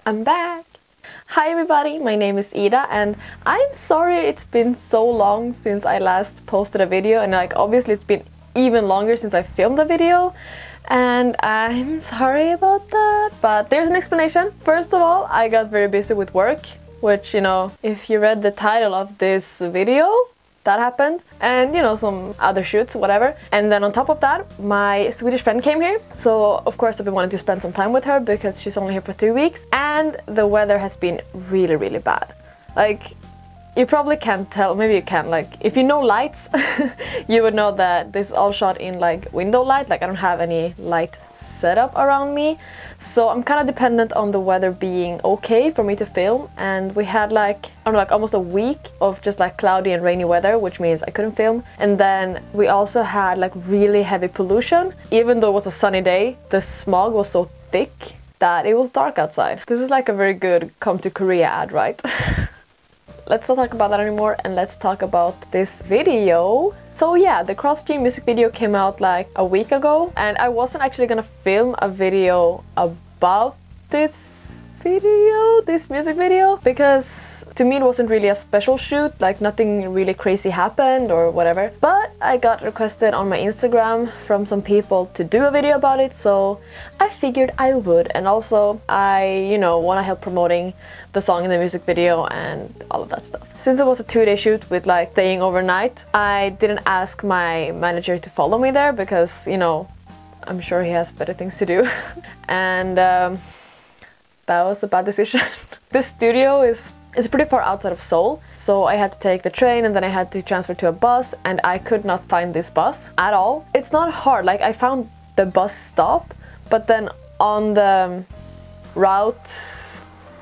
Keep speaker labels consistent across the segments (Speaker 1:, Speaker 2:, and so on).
Speaker 1: I'm back! Hi everybody, my name is Ida and I'm sorry it's been so long since I last posted a video, and like obviously it's been even longer since I filmed a video, and I'm sorry about that, but there's an explanation. First of all, I got very busy with work, which, you know, if you read the title of this video, that happened, and you know, some other shoots, whatever. And then on top of that, my Swedish friend came here, so of course I've been wanting to spend some time with her because she's only here for 3 weeks, and the weather has been really bad. Like, you probably can't tell, maybe you can, like, if you know lights, you would know that this is all shot in like window light. Like, I don't have any light setup around me, so I'm kind of dependent on the weather being okay for me to film. And we had like, I don't know, like almost a week of just like cloudy and rainy weather, which means I couldn't film. And then we also had like really heavy pollution. Even though it was a sunny day, the smog was so thick that it was dark outside. This is like a very good come to Korea ad, right? Let's not talk about that anymore, and let's talk about this video. So yeah, the cross-stream music video came out like a week ago, and I wasn't actually gonna film a video about this music video, because to me it wasn't really a special shoot, like nothing really crazy happened or whatever. But I got requested on my Instagram from some people to do a video about it, so I figured I would. And also I, you know, want to help promoting the song in the music video and all of that stuff. Since it was a 2-day shoot with like staying overnight, I didn't ask my manager to follow me there because, you know, I'm sure he has better things to do. And that was a bad decision. This studio is pretty far outside of Seoul, so I had to take the train and then I had to transfer to a bus, and I could not find this bus at all. It's not hard, like I found the bus stop, but then on the route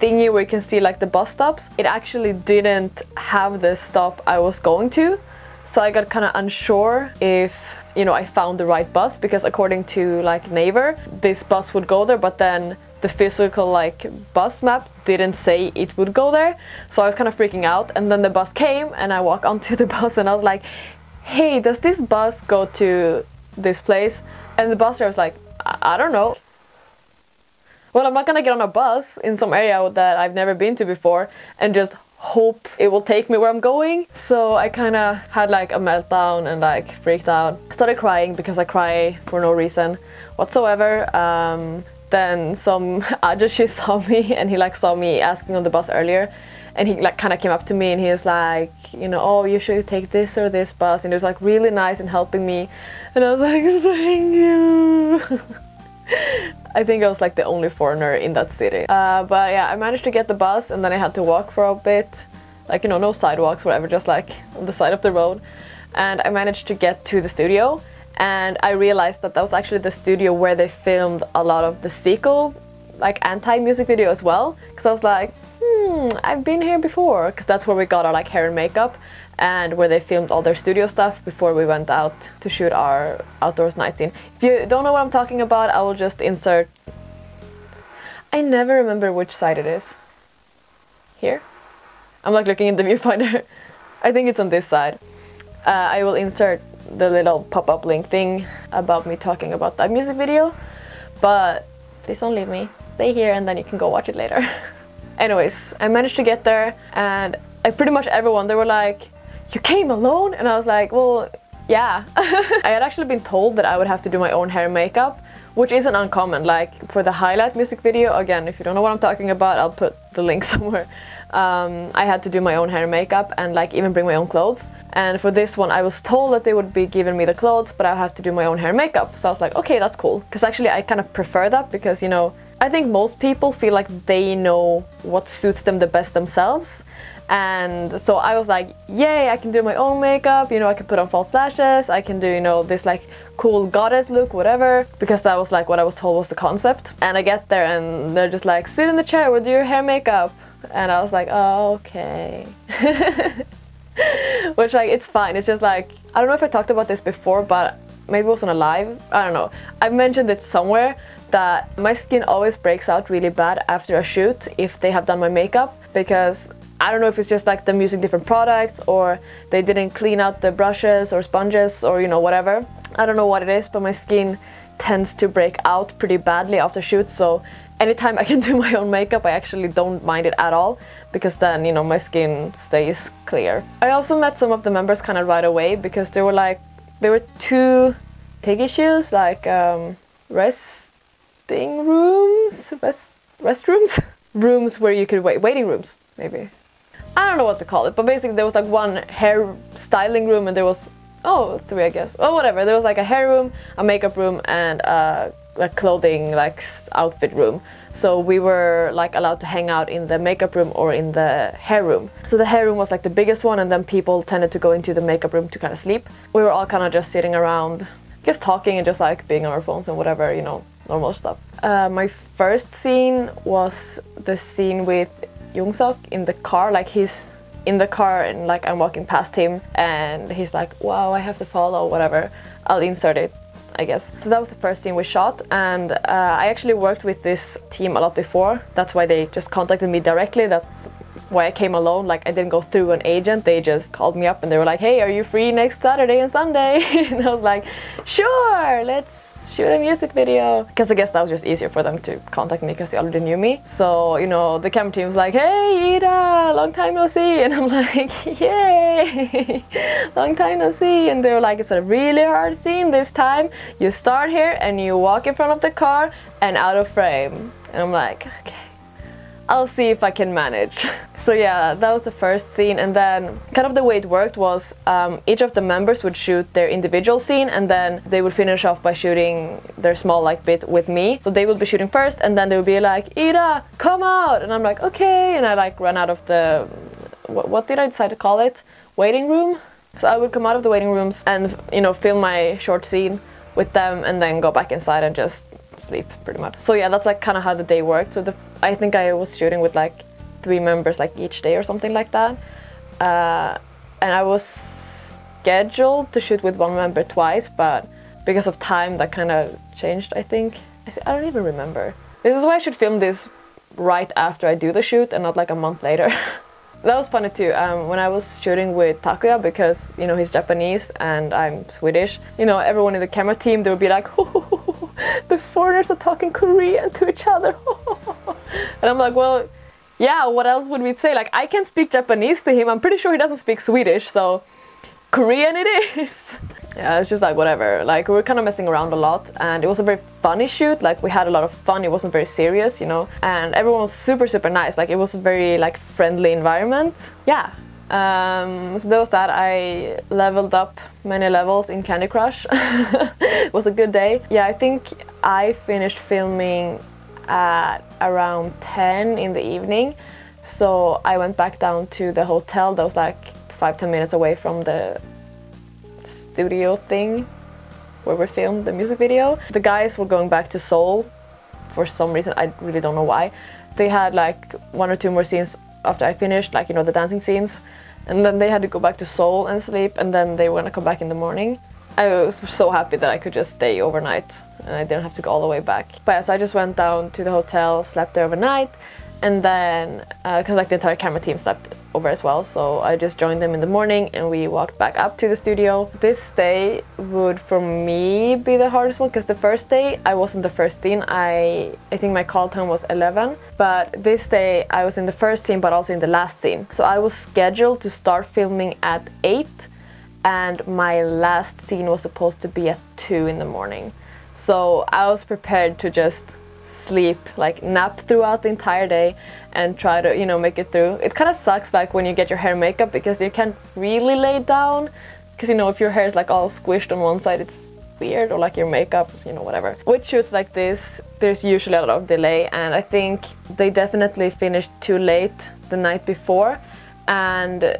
Speaker 1: thingy where you can see like the bus stops, it actually didn't have the stop I was going to. So I got kind of unsure if, you know, I found the right bus, because according to like Naver, this bus would go there, but then the physical like bus map didn't say it would go there. So I was kind of freaking out, and then the bus came and I walked onto the bus and I was like, hey, does this bus go to this place? And the bus driver was like, I don't know. Well, I'm not gonna get on a bus in some area that I've never been to before and just hope it will take me where I'm going. So I kind of had like a meltdown and like freaked out. I started crying because I cry for no reason whatsoever. Then some ajashi saw me, and he like saw me asking on the bus earlier, and he like kind of came up to me and he was like, you know, oh, you should take this or this bus, and he was like really nice and helping me, and I was like, thank you. I think I was like the only foreigner in that city. But yeah, I managed to get the bus, and then I had to walk for a bit, like, you know, no sidewalks, whatever, just like on the side of the road. And I managed to get to the studio, and I realized that that was actually the studio where they filmed a lot of the sequel, like anti-music video as well. Because I was like, I've been here before, because that's where we got our like hair and makeup, and where they filmed all their studio stuff before we went out to shoot our outdoors night scene. If you don't know what I'm talking about, I will just insert... I never remember which side it is. Here? I'm like looking in the viewfinder. I think it's on this side. I will insert the little pop-up link thing about me talking about that music video, but please don't leave me. Stay here and then you can go watch it later. Anyways, I managed to get there, and pretty much everyone, they were like, you came alone? And I was like, well, yeah. I had actually been told that I would have to do my own hair and makeup, which isn't uncommon. Like for the highlight music video, again, if you don't know what I'm talking about, I'll put the link somewhere. I had to do my own hair and makeup, and like even bring my own clothes. And for this one, I was told that they would be giving me the clothes, but I had to do my own hair and makeup. So I was like, okay, that's cool. Because actually I kind of prefer that, because, you know, I think most people feel like they know what suits them the best themselves. And so I was like, yay, I can do my own makeup, you know, I can put on false lashes, I can do, you know, this like cool goddess look, whatever, because that was like what I was told was the concept. And I get there and they're just like, sit in the chair, we'll do your hair makeup. And I was like, oh, okay. Which, like, it's fine. It's just like, I don't know if I talked about this before, but maybe it was on a live, I don't know. I've mentioned it somewhere that my skin always breaks out really bad after a shoot if they have done my makeup, because I don't know if it's just like them using different products, or they didn't clean out the brushes or sponges, or, you know, whatever. I don't know what it is, but my skin tends to break out pretty badly after shoots, so anytime I can do my own makeup I actually don't mind it at all, because then, you know, my skin stays clear. I also met some of the members kind of right away, because there were two tag issues, like resting rooms, restrooms, rooms where you could waiting rooms maybe. I don't know what to call it, but basically there was like one hair styling room, and there was three, I guess. Oh, whatever. There was like a hair room, a makeup room, and a clothing, like outfit room. So we were like allowed to hang out in the makeup room or in the hair room. So the hair room was like the biggest one, and then people tended to go into the makeup room to kind of sleep. We were all kind of just sitting around, I guess talking and just like being on our phones and whatever, you know, normal stuff. My first scene was the scene with Youngsuk in the car. Like, he's in the car and like I'm walking past him and he's like, wow, I have to follow, whatever. I'll insert it, I guess. So that was the first scene we shot, and I actually worked with this team a lot before. That's why they just contacted me directly. That's why I came alone. Like, I didn't go through an agent. They just called me up and they were like, hey, are you free next Saturday and Sunday? And I was like, sure, let's shoot a music video. Because I guess that was just easier for them to contact me because they already knew me. So, you know, the camera team was like, hey, Ida, long time no see. And I'm like, yay, long time no see. And they were like, it's a really hard scene this time. You start here and you walk in front of the car and out of frame. And I'm like, okay, I'll see if I can manage. So yeah, that was the first scene, and then kind of the way it worked was each of the members would shoot their individual scene, and then they would finish off by shooting their small like bit with me. So they would be shooting first, and then they would be like, Ida, come out! And I'm like, okay, and I like run out of the, what did I decide to call it? Waiting room? So I would come out of the waiting rooms and, you know, film my short scene with them and then go back inside and just sleep pretty much. So yeah, that's like kind of how the day worked. So I think I was shooting with like 3 members like each day or something like that. And I was scheduled to shoot with 1 member twice, but because of time that kind of changed, I think. I don't even remember. This is why I should film this right after I do the shoot and not like a month later. That was funny too, when I was shooting with Takuya, because, you know, he's Japanese and I'm Swedish. You know, everyone in the camera team, they would be like, the foreigners are talking Korean to each other. And I'm like, well, yeah, what else would we say? Like, I can speak Japanese to him. I'm pretty sure he doesn't speak Swedish, so Korean it is. Yeah, it's just like whatever. Like, we were kind of messing around a lot, and it was a very funny shoot. Like, we had a lot of fun. It wasn't very serious, you know, and everyone was super, super nice. Like, it was a very like friendly environment. Yeah. So there was that. I leveled up many levels in Candy Crush. It was a good day. Yeah, I think I finished filming at around 10 in the evening. So I went back down to the hotel that was like 5-10 minutes away from the studio thing where we filmed the music video. The guys were going back to Seoul for some reason. I really don't know why. They had like 1 or 2 more scenes after I finished, like, you know, the dancing scenes, and then they had to go back to Seoul and sleep, and then they were gonna come back in the morning. I was so happy that I could just stay overnight and I didn't have to go all the way back. But yes, I just went down to the hotel, slept there overnight, and then because like the entire camera team slept over as well, so I just joined them in the morning and we walked back up to the studio. This day would for me be the hardest one, because the first day I was in the first scene. I think my call time was 11, but this day I was in the first scene but also in the last scene. So I was scheduled to start filming at 8 and my last scene was supposed to be at 2 in the morning. So I was prepared to just sleep, like nap throughout the entire day and try to, you know, make it through. It kind of sucks like when you get your hair and makeup, because you can't really lay down, because, you know, if your hair is like all squished on one side, it's weird, or like your makeup, you know, whatever. With shoots like this, there's usually a lot of delay, and I think they definitely finished too late the night before and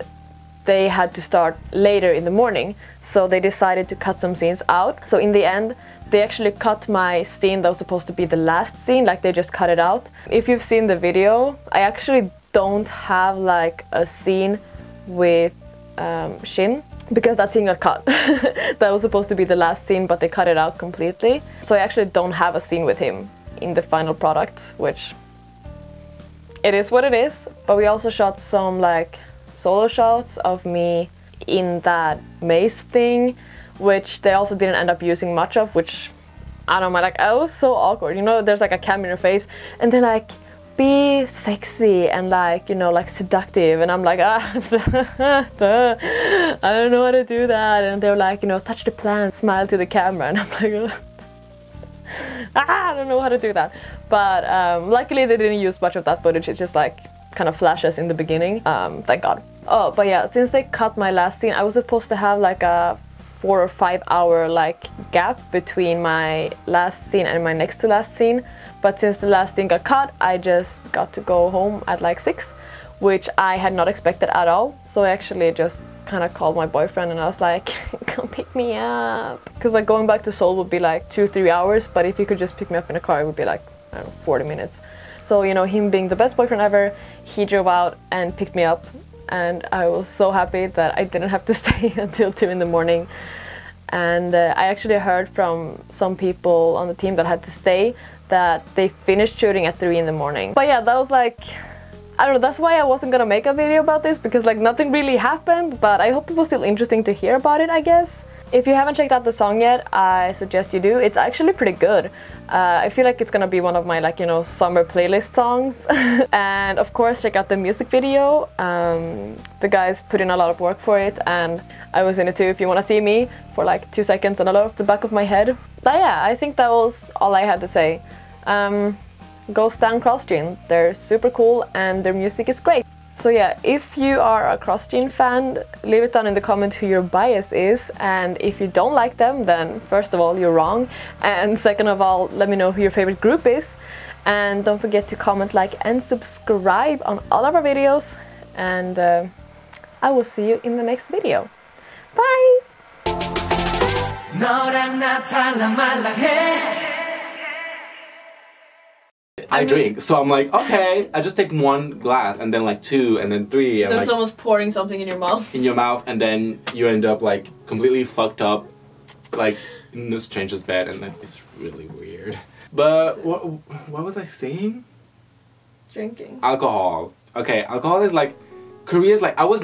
Speaker 1: they had to start later in the morning, so they decided to cut some scenes out. So in the end, they actually cut my scene that was supposed to be the last scene, like they just cut it out. If you've seen the video, I actually don't have like a scene with Shin, because that scene got cut. That was supposed to be the last scene, but they cut it out completely. So I actually don't have a scene with him in the final product, which it is what it is. But we also shot some like solo shots of me in that maze thing, which they also didn't end up using much of, which I don't know, like I was so awkward, you know, there's like a camera in your face and they're like, be sexy and like, you know, like seductive, and I'm like, I don't know how to do that, and they're like, you know, touch the plant, smile to the camera, and I'm like, I don't know how to do that. But luckily they didn't use much of that footage, it's just like kind of flashes in the beginning, thank God. Oh, but yeah, since they cut my last scene, I was supposed to have like a 4 or 5 hour like gap between my last scene and my next to last scene, but since the last scene got cut, I just got to go home at like 6, which I had not expected at all. So I actually just kind of called my boyfriend and I was like, come pick me up, because like going back to Seoul would be like 2-3 hours, but if he could just pick me up in a car, it would be like, I don't know, 40 minutes. So, you know, him being the best boyfriend ever, he drove out and picked me up, and I was so happy that I didn't have to stay until 2 in the morning. And I actually heard from some people on the team that had to stay that they finished shooting at 3 in the morning. But yeah, that was like, I don't know, that's why I wasn't gonna make a video about this, because like nothing really happened, but I hope it was still interesting to hear about it, I guess. If you haven't checked out the song yet, I suggest you do. It's actually pretty good. I feel like it's gonna be one of my, like, you know, summer playlist songs. And of course, check out the music video. The guys put in a lot of work for it, and I was in it too if you wanna see me for like 2 seconds and a lot of the back of my head. But yeah, I think that was all I had to say. Go stan CrossGen, they're super cool and their music is great. So yeah, if you are a CrossGen fan, leave it down in the comment who your bias is, and if you don't like them, then first of all, you're wrong, and second of all, let me know who your favorite group is, and don't forget to comment, like, and subscribe on all of our videos, and I will see you in the next video. Bye!
Speaker 2: I drink, so I'm like, okay, I just take 1 glass and then like 2 and then 3 and
Speaker 1: then
Speaker 2: like
Speaker 1: someone's pouring something in your mouth.
Speaker 2: And then you end up like completely fucked up, like in a stranger's bed, and it's really weird. But what was I saying?
Speaker 1: Drinking.
Speaker 2: Alcohol. Okay, alcohol is like, Korea's like, I was